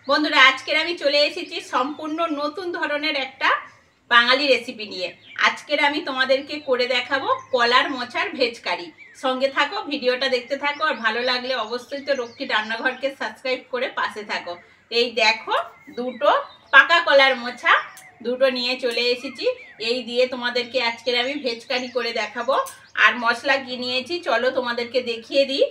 বন্ধুরা আজকের আমি চলে এসেছি সম্পূর্ণ নতুন ধরনের একটা বাঙালি রেসিপি নিয়ে। আজকের আমি তোমাদেরকে করে দেখাবো কলার মোচার ভেজ কারি। সঙ্গে থাকো, ভিডিওটা দেখতে থাকো, আর ভালো লাগলে অবশ্যই তো রক্ষী রান্নাঘরকে সাবস্ক্রাইব করে পাশে থাকো। এই দেখো, দুটো পাকা কলার মোচা দুটো নিয়ে চলে এসেছি। এই দিয়ে তোমাদেরকে আজকের আমি ভেজ কারি করে দেখাবো। আর মশলা কি নিয়েছি চলো তোমাদেরকে দেখিয়ে দিই।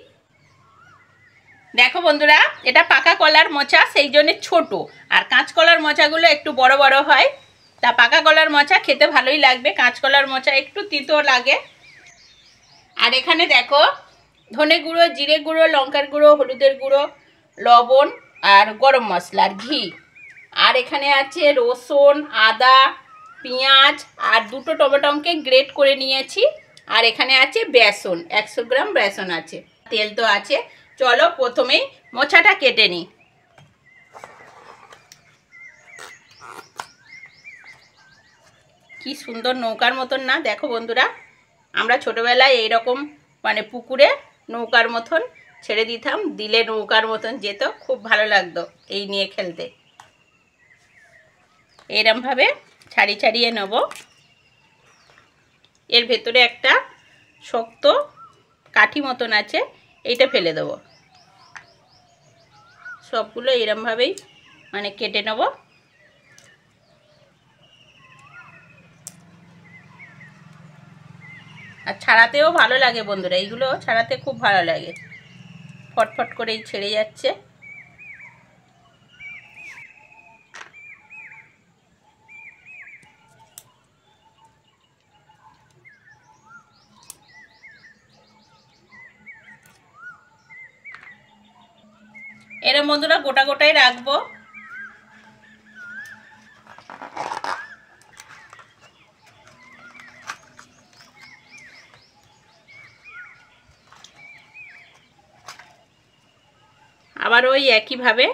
দেখো বন্ধুরা, এটা পাকা কলার মোচা, সেই জন্য ছোট, আর কাঁচকলার মোচাগুলো একটু বড় বড় হয়। তা পাকা কলার মোচা খেতে ভালোই লাগবে, কাঁচকলার মোচা একটু তিতো লাগে। আর এখানে দেখো, ধনে গুঁড়ো, জিরে গুঁড়ো, লঙ্কার গুঁড়ো, হলুদের গুঁড়ো, লবণ আর গরম মশলা আর ঘি। আর এখানে আছে রসুন, আদা, পেঁয়াজ আর দুটো টমেটোকে গ্রেট করে নিয়েছি। আর এখানে আছে বেসন, 100 গ্রাম বেসন আছে, তেল তো আছে। চলো প্রথমেই মোচাটা কেটে নিই। কি সুন্দর নৌকার মতন না? দেখো বন্ধুরা, আমরা ছোটবেলায় এইরকম পুকুরে নৌকার মতন ছেড়ে দিতাম, দিলে নৌকার মতন যেত, খুব ভালো লাগতো এই নিয়ে খেলতে। এরমভাবে ছাড়িয়ে ছাড়িয়ে নেব। এর ভেতরে একটা শক্ত কাঠি মতন আছে, এইটা ফেলে দেব। সবগুলো এরমভাবেই কেটে নেব। আর ছাড়াতেও ভালো লাগে বন্ধুরা, এইগুলো ছাড়াতে খুব ভালো লাগে, ফটফট করেই ছেড়ে যাচ্ছে। এরম বন্ধুরা গোটা গোটাই রাখবো। আবার ওই একইভাবে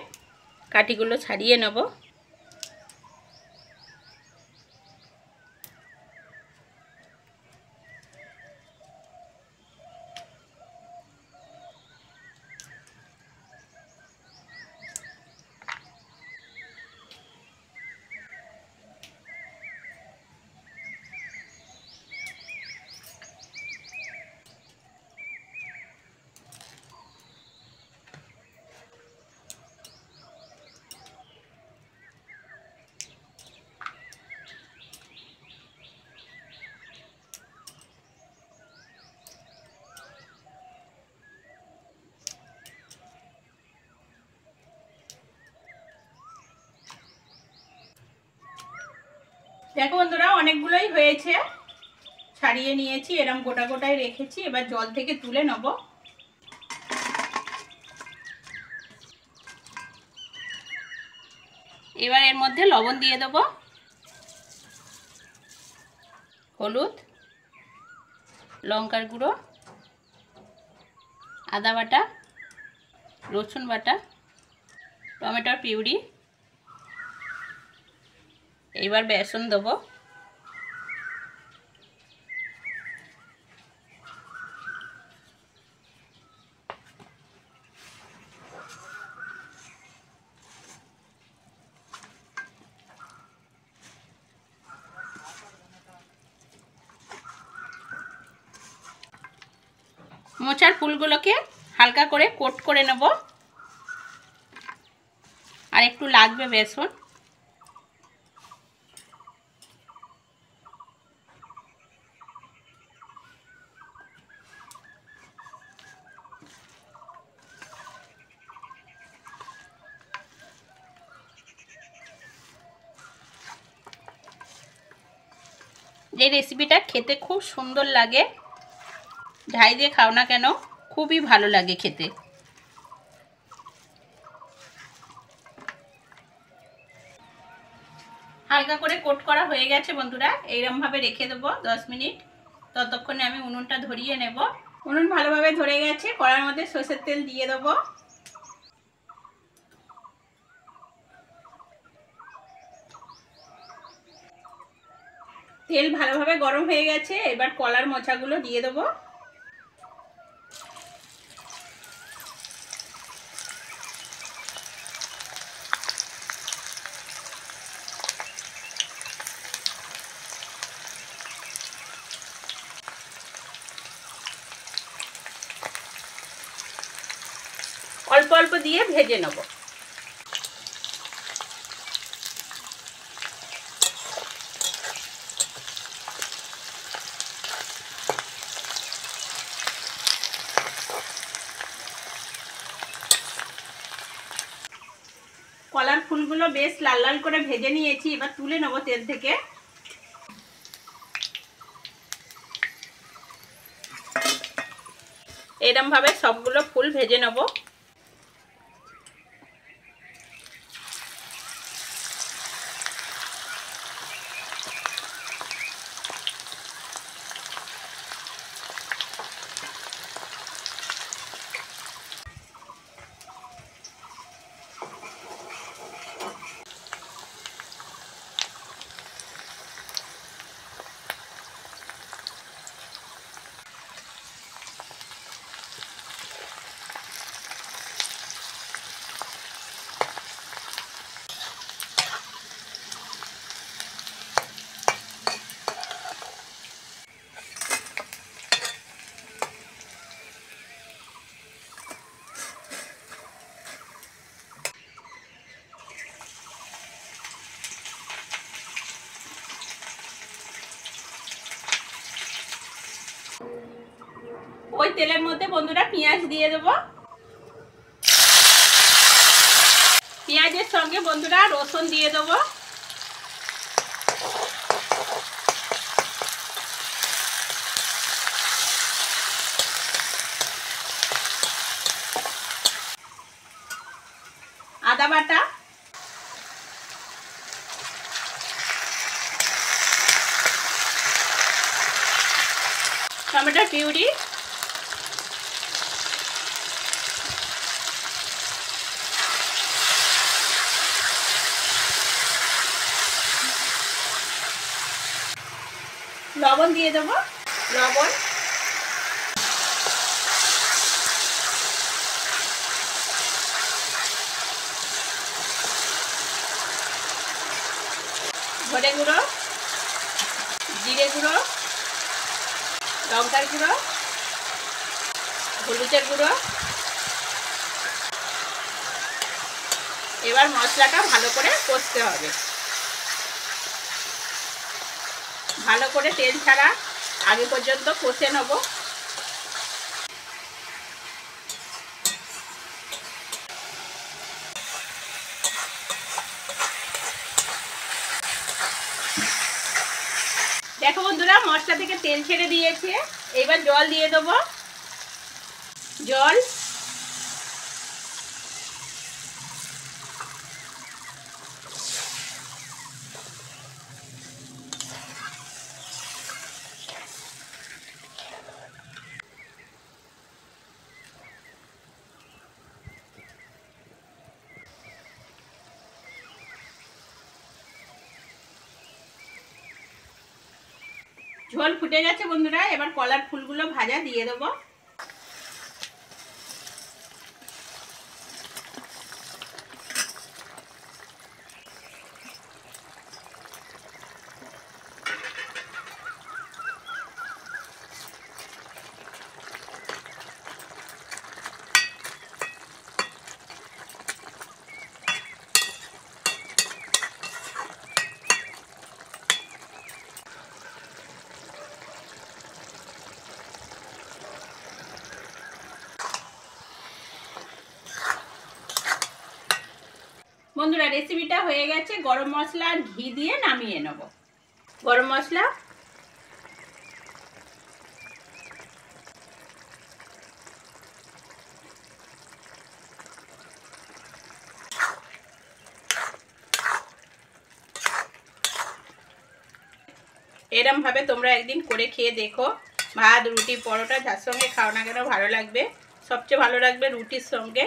কাঠিগুলো ছাড়িয়ে নেব। দেখো বন্ধুরা, অনেকগুলোই হয়েছে, ছাড়িয়ে নিয়েছি, এরম গোটা গোটাই রেখেছি। এবার জল থেকে তুলে নেব। এবার এর মধ্যে লবণ দিয়ে দেব, হলুদ, লঙ্কার গুঁড়ো, আদা বাটা, রসুন বাটা, টমেটোর পিউরি। এইবার বেসন দেবো। মোচার ফুলগুলোকে হালকা করে কোট করে নেব। আর একটু লাগবে বেসন। এই রেসিপিটা খেতে খুব সুন্দর লাগে, ঝাই দিয়ে খাও না কেন, খুবই ভালো লাগে খেতে। হালকা করে কোট করা হয়ে গেছে বন্ধুরা, এইরকমভাবে রেখে দেবো 10 মিনিট। ততক্ষণে আমি উনুনটা ধরিয়ে নেব। উনুন ভালোভাবে ধরে গেছে, কড়ার মধ্যে সরষের তেল দিয়ে দেবো। তেল ভালোভাবে গরম হয়ে গেছে, এবার কলার মোচাগুলো দিয়ে দেবো। অল্প অল্প দিয়ে ভেজে নেব। কলার ফুলগুলো বেশ লাল লাল করে ভেজে নিয়েছি, এবার তুলে নেব তেল থেকে। এরকম ভাবে সবগুলো ফুল ভেজে নেব। ওই তেলের মধ্যে বন্ধুরা পেঁয়াজ দিয়ে দেব। পেঁয়াজের সঙ্গে বন্ধুরা রসুন দিয়ে দেব। আদা বাটা, টমেটো পিউরি, লবণ দিয়ে দেবো, লবণ, ধনে গুঁড়ো, জিরে গুঁড়ো, লঙ্কার গুঁড়ো, হলুদের গুঁড়ো। এবার মশলাটা ভালো করে কষতে হবে, ভালো করে তেল ছাড়া আগে পর্যন্ত কষে নেব। দেখো বন্ধুরা মশলা থেকে তেল ছেড়ে দিয়েছে, এবার জল দিয়ে দেবো। জল, ঝোল ফুটে গেছে বন্ধুরা, এবার কলার ফুলগুলো ভাজা দিয়ে দেবো। বন্ধুরা রেসিপিটা হয়ে গেছে, গরম মশলা আর ঘি দিয়ে নামিয়ে নেব। গরম মশলা, এরম ভাবে তোমরা একদিন করে খেয়ে দেখো। ভাত, রুটি, পরোটা যার সঙ্গে খাও না কেন ভালো লাগবে। সবচেয়ে ভালো লাগবে রুটির সঙ্গে।